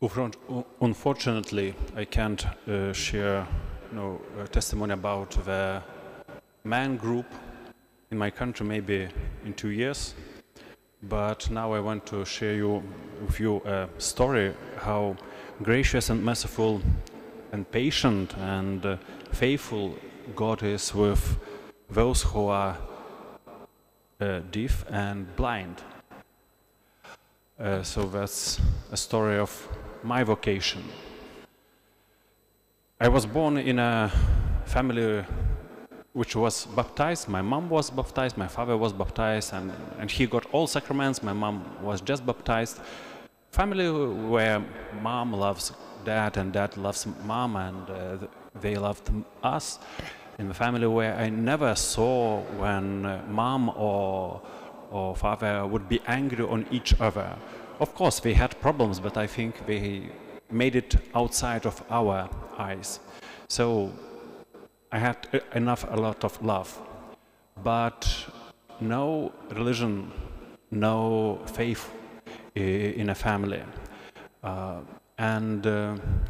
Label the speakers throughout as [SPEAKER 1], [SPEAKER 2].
[SPEAKER 1] Unfortunately, I can't share a testimony about the man group in my country maybe in 2 years. But now I want to share with you a story how gracious and merciful and patient and faithful God is with those who are deaf and blind. So that's a story of my vocation. I was born in a family which was baptized. My mom was baptized, my father was baptized, and he got all sacraments. My mom was just baptized. Family where mom loves dad and dad loves mom, and they loved us. In the family where I never saw when mom or father would be angry on each other. Of course, they had problems, but I think they made it outside of our eyes. So I had a lot of love, but no religion, no faith in a family.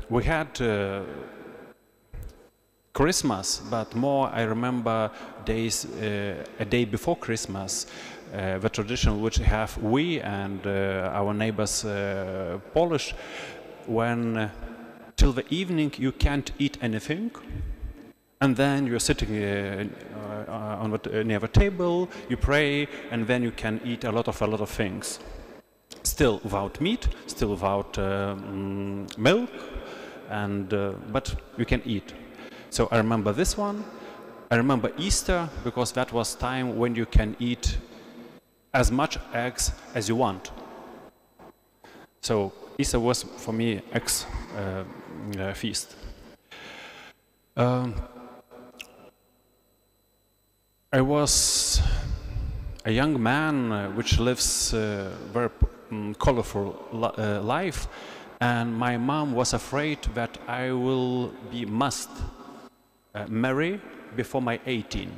[SPEAKER 1] We had Christmas, but more I remember days, a day before Christmas, the tradition which have we and our neighbors Polish, when till the evening you can't eat anything. And then you're sitting near the table, you pray, and then you can eat a lot of things. Still without meat, still without milk, but you can eat. So I remember this one. I remember Easter, because that was time when you can eat as much eggs as you want. So Easter was for me eggs feast. I was a young man which lives a very colorful life, and my mom was afraid that I will must marry before my 18.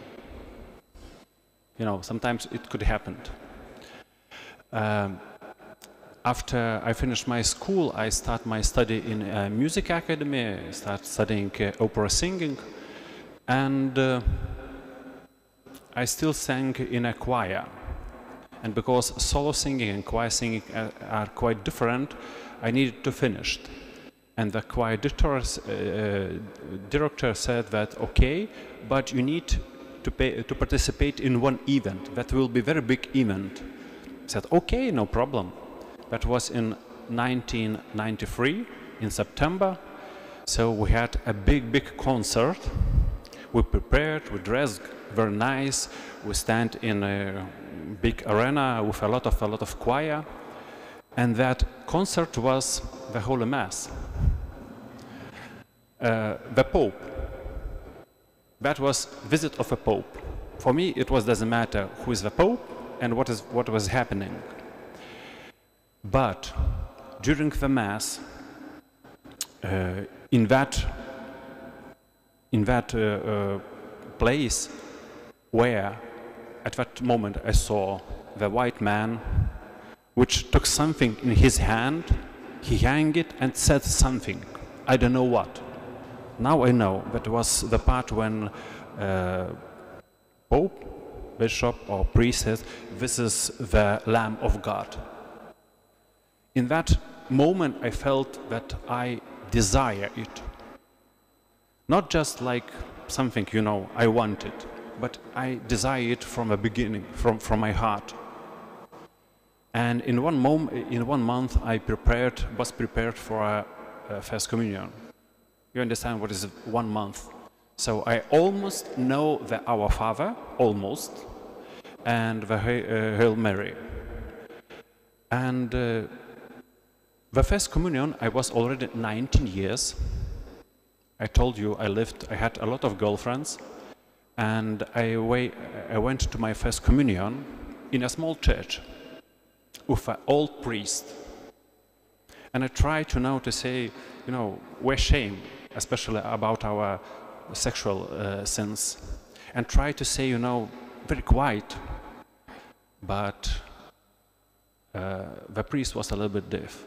[SPEAKER 1] You know, sometimes it could happen. After I finished my school, I started my study in a music academy. I started studying opera singing, and I still sang in a choir. And because solo singing and choir singing are quite different, I needed to finish. And the choir director said that, okay, but you need to participate in one event. That will be a very big event. I said, okay, no problem. That was in 1993, in September. So we had a big concert. We prepared, we dressed very nice. We stand in a big arena with a lot of choir. And that concert was the Holy Mass. The Pope. That was visit of a Pope. For me, it doesn't matter who is the Pope and what was happening. But during the Mass, in that place where at that moment I saw the white man which took something in his hand, he hung it and said something, I don't know what. Now I know that was the part when Pope, Bishop or priest says, this is the Lamb of God. In that moment I felt that I desire it. Not just like something, you know, I want it, but I desire it from the beginning, from my heart. And in one month I was prepared for a First Communion. You understand what is 1 month? So I almost know the Our Father, almost, and the Hail Mary. And the First Communion, I was already 19 years. I told you I had a lot of girlfriends, and I went to my First Communion in a small church with an old priest. And I tried to say, you know, we're ashamed, especially about our sexual sins, and try to say, you know, very quiet. But the priest was a little bit deaf.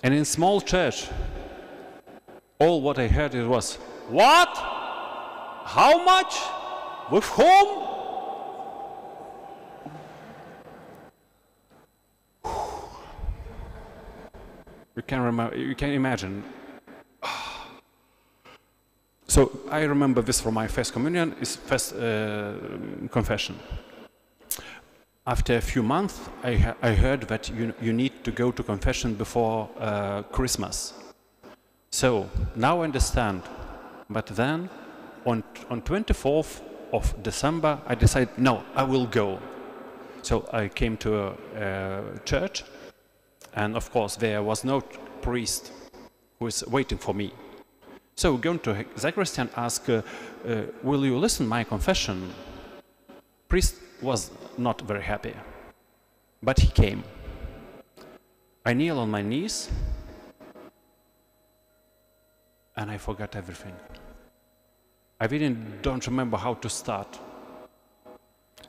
[SPEAKER 1] And in small church, all what I heard it was, what? How much? With whom? You can imagine. So I remember this from my first communion, first confession. After a few months, I heard that you need to go to confession before Christmas. So now I understand. But then, on 24th of December, I decided, no, I will go. So I came to a church, and of course there was no priest who was waiting for me. So going to sacristy and ask, will you listen my confession? Priest was not very happy, but he came. I kneel on my knees, and I forgot everything. I really don't remember how to start.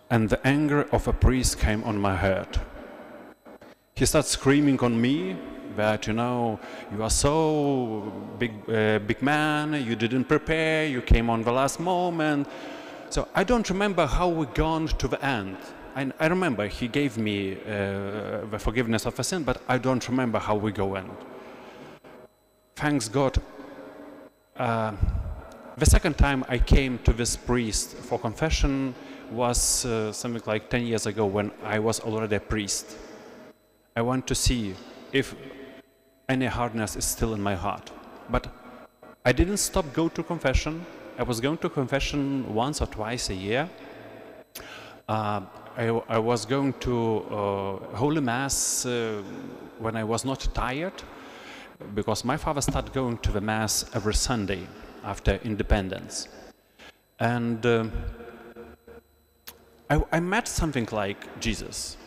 [SPEAKER 1] And the anger of a priest came on my heart. He started screaming on me that, you know, you are so big man, you didn't prepare, you came on the last moment. So I don't remember how we gone to the end. I remember he gave me the forgiveness of a sin, but I don't remember how we go end. Thanks God. The second time I came to this priest for confession was something like 10 years ago, when I was already a priest. I want to see if any hardness is still in my heart. But I didn't stop go to confession. I was going to confession once or twice a year. I was going to Holy Mass when I was not tired, because my father started going to the Mass every Sunday after independence. And I met something like Jesus,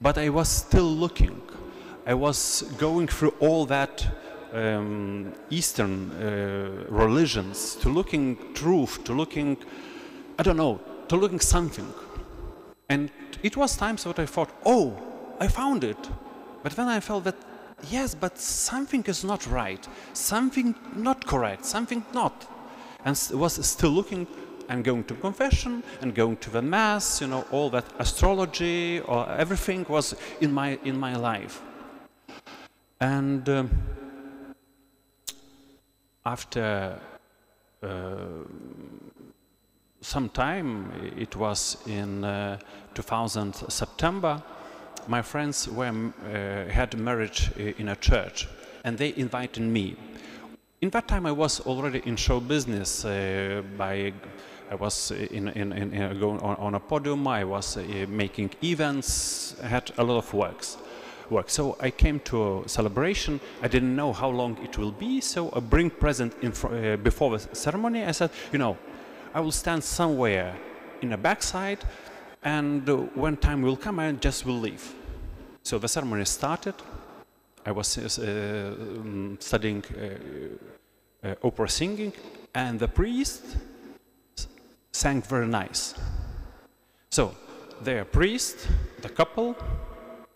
[SPEAKER 1] but I was still looking. I was going through all that Eastern religions, to looking truth, to looking, I don't know, to looking something. And it was times that I thought, oh, I found it. But then I felt that, yes, but something is not right, something not correct, something not. And was still looking and going to confession and going to the Mass, you know, all that astrology or everything was in my life. And after some time, it was in 2000 September, my friends had marriage in a church, and they invited me. In that time, I was already in show business. I was going on a podium. I was making events. I had a lot of work. So I came to a celebration. I didn't know how long it will be, so I bring present before the ceremony. I said, you know, I will stand somewhere in the backside, and when time will come, I just will leave. So the ceremony started. I was studying opera singing, and the priest sang very nice. So the priest, the couple,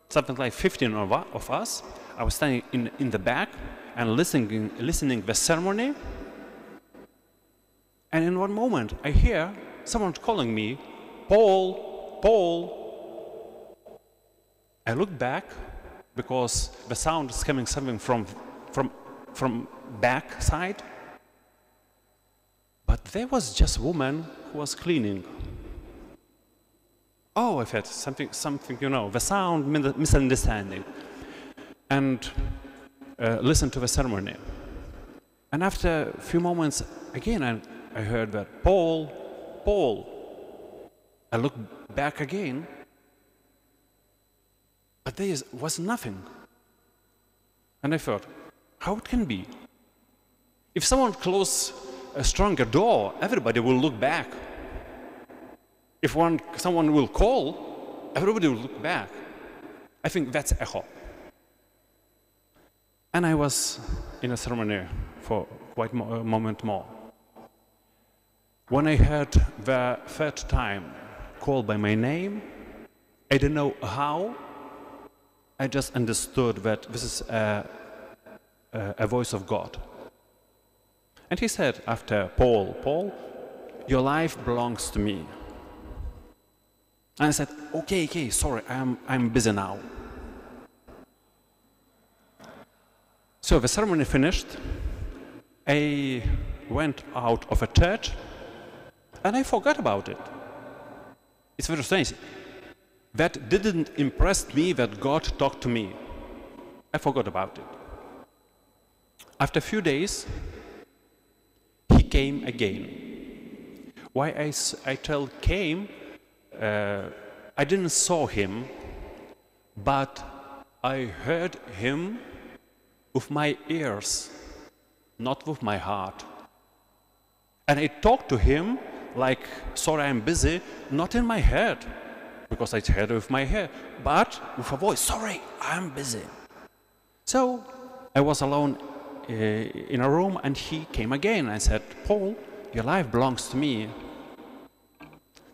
[SPEAKER 1] something like 15 of us, I was standing in the back and listening the ceremony. And in one moment, I hear someone calling me, Paul, Paul. I look back, because the sound is coming something from back side. But there was just a woman who was cleaning. Oh, I thought something, you know, the sound, misunderstanding. And listen to the ceremony. And after a few moments, again, I heard that, Paul, Paul. I looked back again, but there was nothing. And I thought, how it can be? If someone closes a stronger door, everybody will look back. If someone will call, everybody will look back. I think that's echo. And I was in a ceremony for quite a moment more. When I heard the third time called by my name, I don't know how, I just understood that this is a a voice of God. And he said after, Paul, your life belongs to me. And I said, okay, sorry, I'm busy now. So the ceremony finished. I went out of a church and I forgot about it. It's very strange. That didn't impress me that God talked to me. I forgot about it. After a few days, he came again. Why I tell came, I didn't saw him, but I heard him with my ears, not with my heart. And I talked to him like, sorry, I'm busy, not in my head, because I heard with my head, but with a voice, sorry, I'm busy. So I was alone in a room and he came again. I said, Paul, your life belongs to me.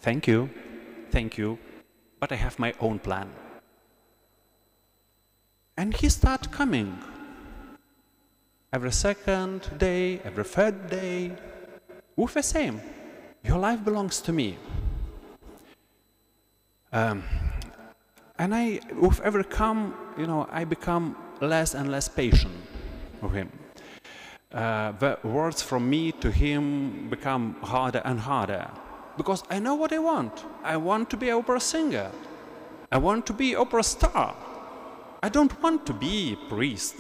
[SPEAKER 1] Thank you, but I have my own plan. And he started coming. Every second day, every third day, with the same. Your life belongs to me. And with every come, I become less and less patient with him. The words from me to him become harder and harder. Because I know what I want. I want to be an opera singer. I want to be opera star. I don't want to be a priest.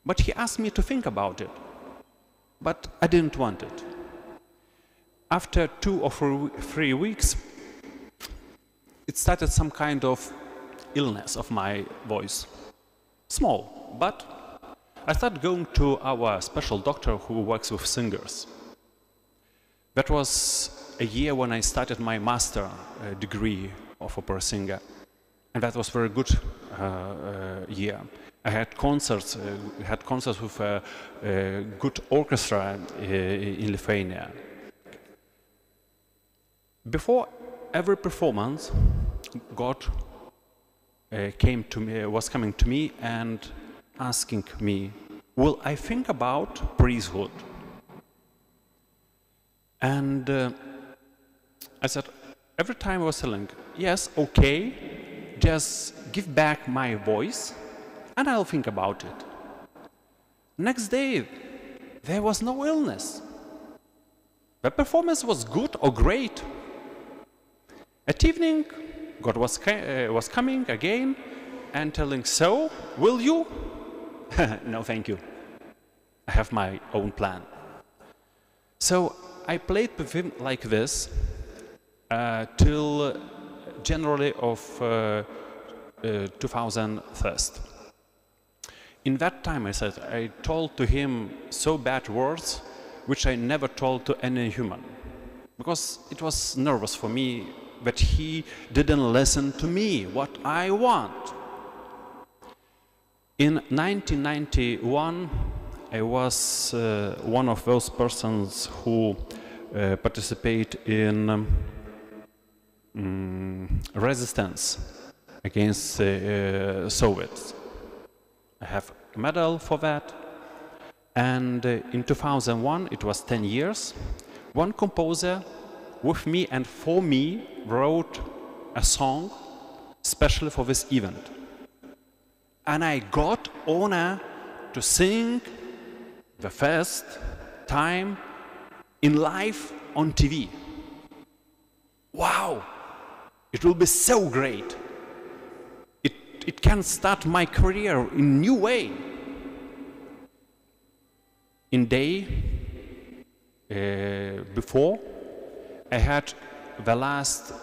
[SPEAKER 1] But he asked me to think about it. But I didn't want it. After 2 or 3 weeks, it started some kind of illness of my voice. Small, but I started going to our special doctor who works with singers. That was a year when I started my master degree of opera singer. And that was very good year. I had concerts with a good orchestra in Lithuania. Before every performance, God was coming to me and asking me, will I think about priesthood? And I said, every time I was telling, yes, okay, just give back my voice and I'll think about it. Next day, there was no illness. The performance was good or great. At evening, God was coming again and telling, so, will you? No, thank you. I have my own plan. So I played with him like this till January of 2001. In that time, I told to him so bad words which I never told to any human, because it was nervous for me that he didn't listen to me, what I want. In 1991, I was one of those persons who participate in resistance against Soviets. I have a medal for that. And in 2001, it was 10 years, one composer with me and for me wrote a song especially for this event. And I got honor to sing the first time in live on TV. Wow! It will be so great. It can start my career in a new way. In day before, I had the last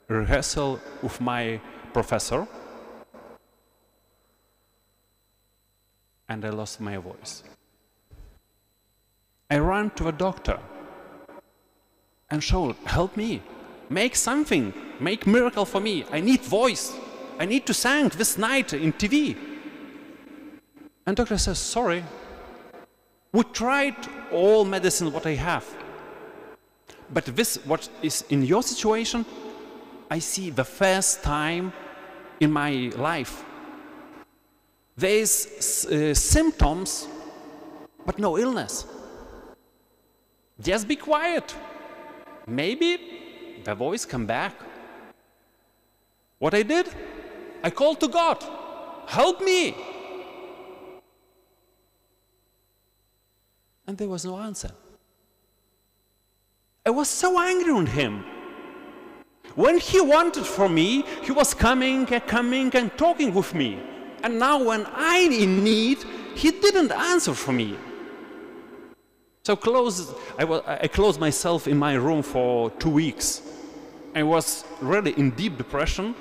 [SPEAKER 1] rehearsal with my professor, and I lost my voice. I ran to a doctor and showed, help me, make something, make miracle for me. I need voice. I need to sing this night in TV. And doctor says, sorry, we tried all medicine what I have. But this, what is in your situation, I see the first time in my life There is symptoms, but no illness. Just be quiet. Maybe the voice come back. What I did? I called to God. Help me! And there was no answer. I was so angry on him. When he wanted from me, he was coming and talking with me. And now when I'm in need, he didn't answer for me. So I closed myself in my room for 2 weeks. I was really in deep depression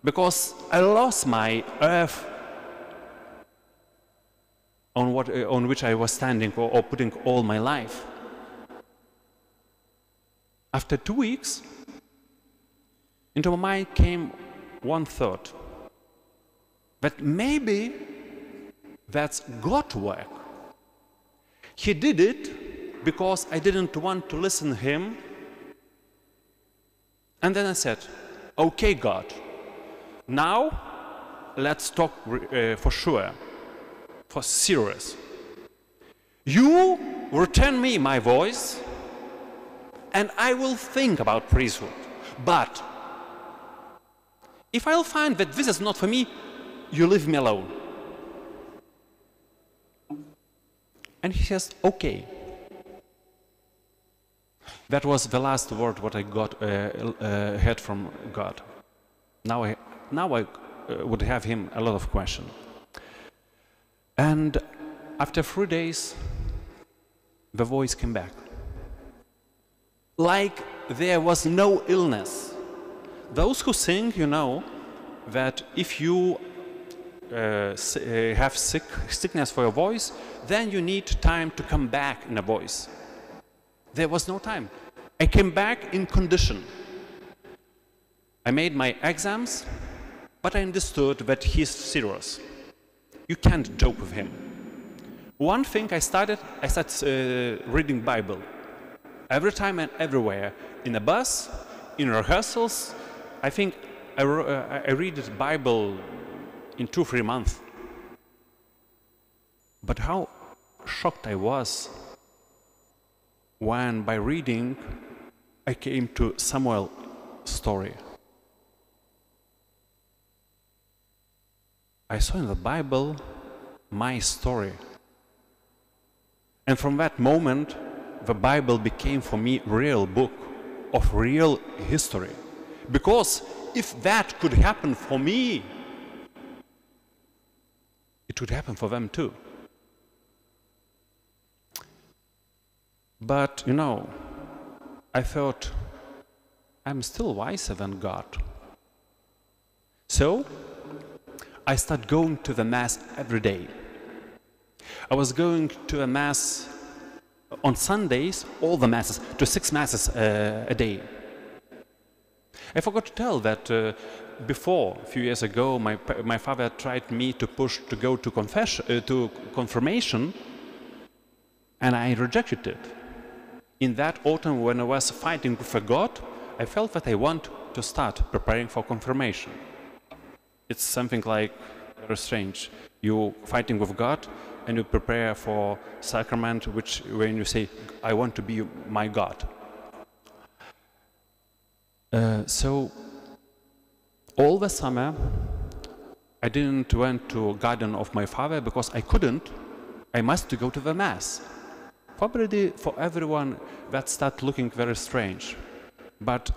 [SPEAKER 1] because I lost my earth on which I was standing or putting all my life. After 2 weeks, into my mind came one thought, that maybe that's God's work. He did it because I didn't want to listen to him. And then I said, okay, God, now let's talk for sure, for serious. You return me my voice, and I will think about priesthood. But if I'll find that this is not for me, you leave me alone. And he says, okay. That was the last word what I heard from God. Now I would have him a lot of questions. And after 3 days, the voice came back. Like there was no illness. Those who sing, you know, that if you have sickness for your voice, then you need time to come back in a voice. There was no time. I came back in condition. I made my exams, but I understood that he's serious. You can't joke with him. One thing I started reading Bible. Every time and everywhere. In a bus, in rehearsals. I think I read the Bible in 2-3 months. But how shocked I was when by reading I came to Samuel's story. I saw in the Bible my story. And from that moment, the Bible became for me a real book of real history. Because if that could happen for me, it would happen for them too. But, you know, I thought, I'm still wiser than God. So, I started going to the Mass every day. I was going to a Mass on Sundays, all the Masses, to 6 Masses a day. I forgot to tell that before, a few years ago, my father tried me to push to go to confirmation, and I rejected it. In that autumn, when I was fighting with God, I felt that I want to start preparing for confirmation. It's something like very strange. You fighting with God, and you prepare for sacrament, when you say, I want to be my God. So, all the summer, I didn't went to garden of my father because I couldn't. I must go to the Mass. Probably for everyone that started looking very strange. But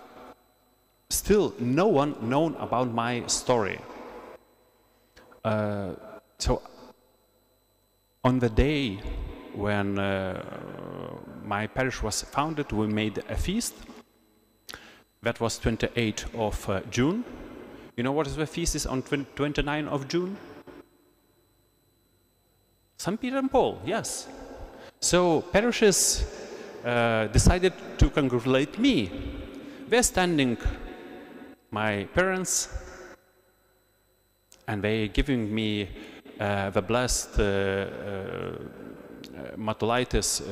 [SPEAKER 1] still, no one known about my story. So, on the day when my parish was founded, we made a feast. That was 28th of June. You know what the feast is on 29th of June? St. Peter and Paul, yes. So parishes decided to congratulate me. They're standing, my parents, and they giving me the blessed Matulaitis,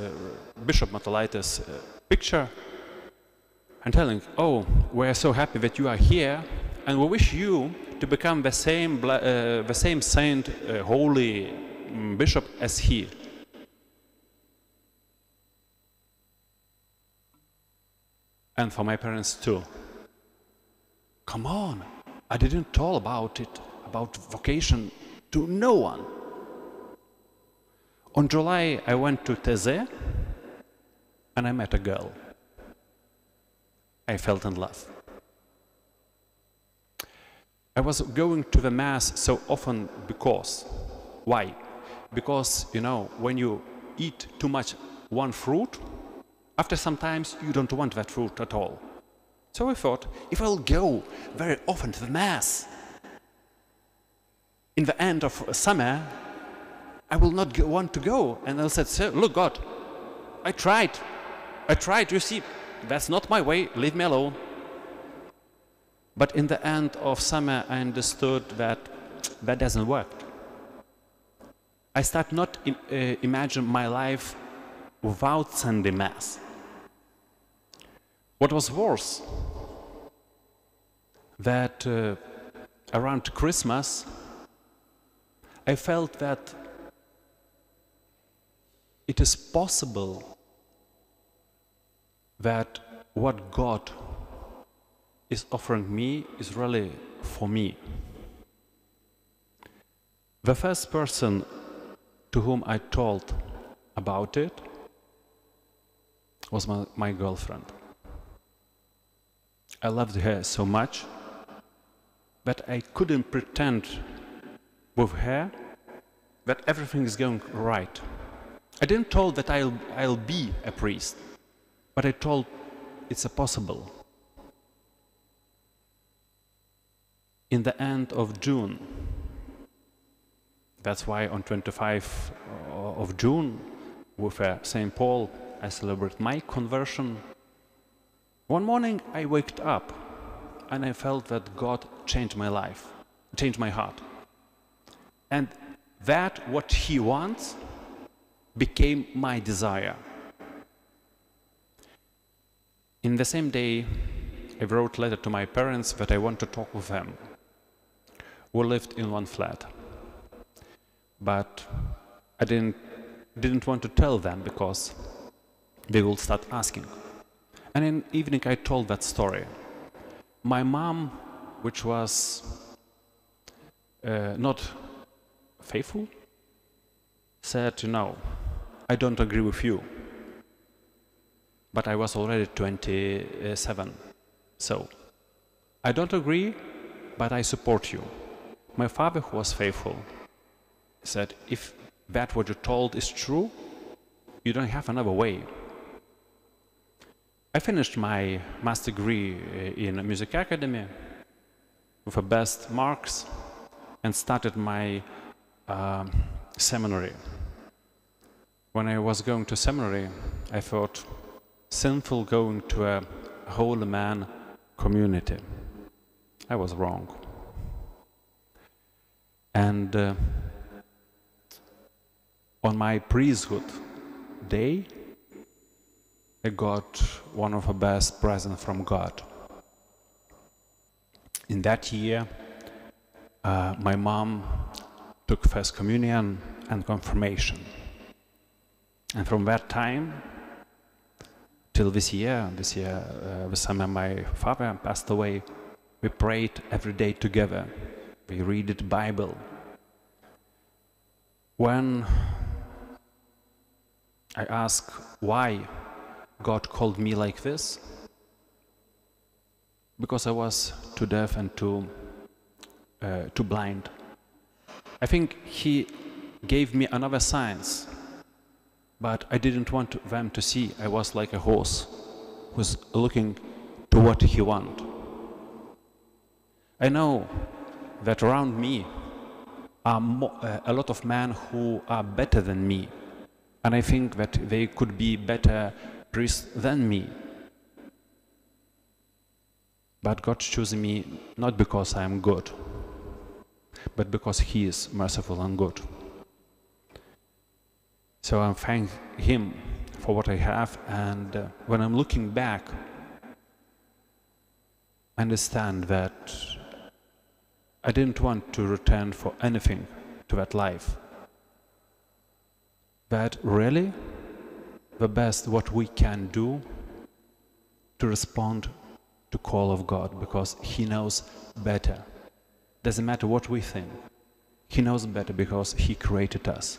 [SPEAKER 1] Bishop Matulaitis picture, and telling, oh, we're so happy that you are here, and we wish you to become the same saint, holy bishop as he. And for my parents too. Come on, I didn't tell about it, about vocation, to no one. On July, I went to Teze and I met a girl. I felt in love. I was going to the Mass so often because, why? Because, you know, when you eat too much one fruit, after some times you don't want that fruit at all. So I thought, if I'll go very often to the Mass, in the end of summer, I will not want to go. And I said, so, look, God, I tried, you see, that's not my way, leave me alone. But in the end of summer, I understood that that doesn't work. I start not imagine my life without Sunday Mass. What was worse, that around Christmas, I felt that it is possible that what God is offering me is really for me. The first person to whom I told about it was my girlfriend. I loved her so much that I couldn't pretend with her that everything is going right. I didn't told that I'll be a priest, but I told it's possible. In the end of June, that's why on 25th of June, with St. Paul, I celebrate my conversion. One morning I waked up and I felt that God changed my life, changed my heart. And that what He wants became my desire. In the same day, I wrote a letter to my parents that I want to talk with them. We lived in one flat, but I didn't want to tell them because they will start asking. And in the evening I told that story. My mom, which was not faithful, said, you know, I don't agree with you. But I was already 27. So, I don't agree, but I support you. My father, who was faithful, said, if that what you told is true, you don't have another way. I finished my master degree in a music academy with the best marks and started my seminary. When I was going to seminary, I thought, sinful going to a holy man community. I was wrong. And on my priesthood day, I got one of the best presents from God. In that year, my mom took First Communion and Confirmation. And from that time till this year, the summer my father passed away, we prayed every day together. We read the Bible. When I asked why God called me like this, because I was too deaf and too blind. I think He gave me another signs, but I didn't want them to see. I was like a horse who's looking to what he wants. I know that around me are a lot of men who are better than me, and I think that they could be better priests than me. But God chose me not because I am good, but because He is merciful and good. So I thank Him for what I have, and when I'm looking back, I understand that I didn't want to return for anything to that life. But really, the best what we can do to respond to call of God, because He knows better. Doesn't matter what we think. He knows better because He created us.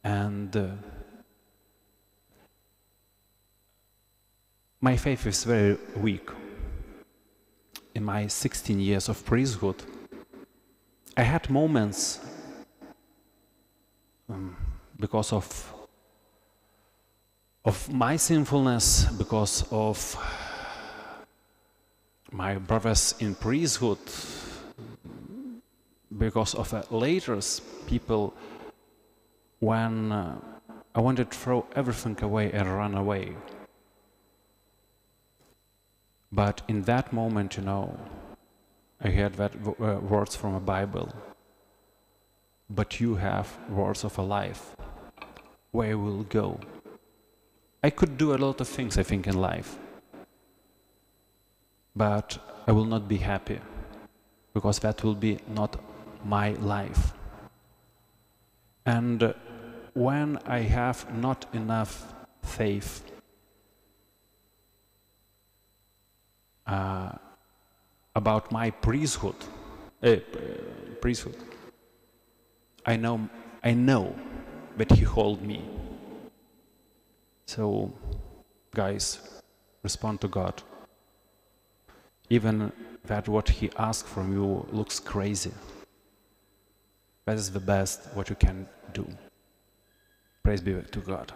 [SPEAKER 1] And my faith is very weak. In my 16 years of priesthood, I had moments because of my sinfulness, because of my brothers in priesthood, because of later people, when I wanted to throw everything away and run away. But in that moment, you know, I heard that words from a Bible. But you have words of a life. Where you will go? I could do a lot of things, I think, in life. But I will not be happy, because that will be not my life. And when I have not enough faith about my priesthood, I know that He called me. So, guys, respond to God. Even that what He asks from you looks crazy. That is the best what you can do. Praise be to God.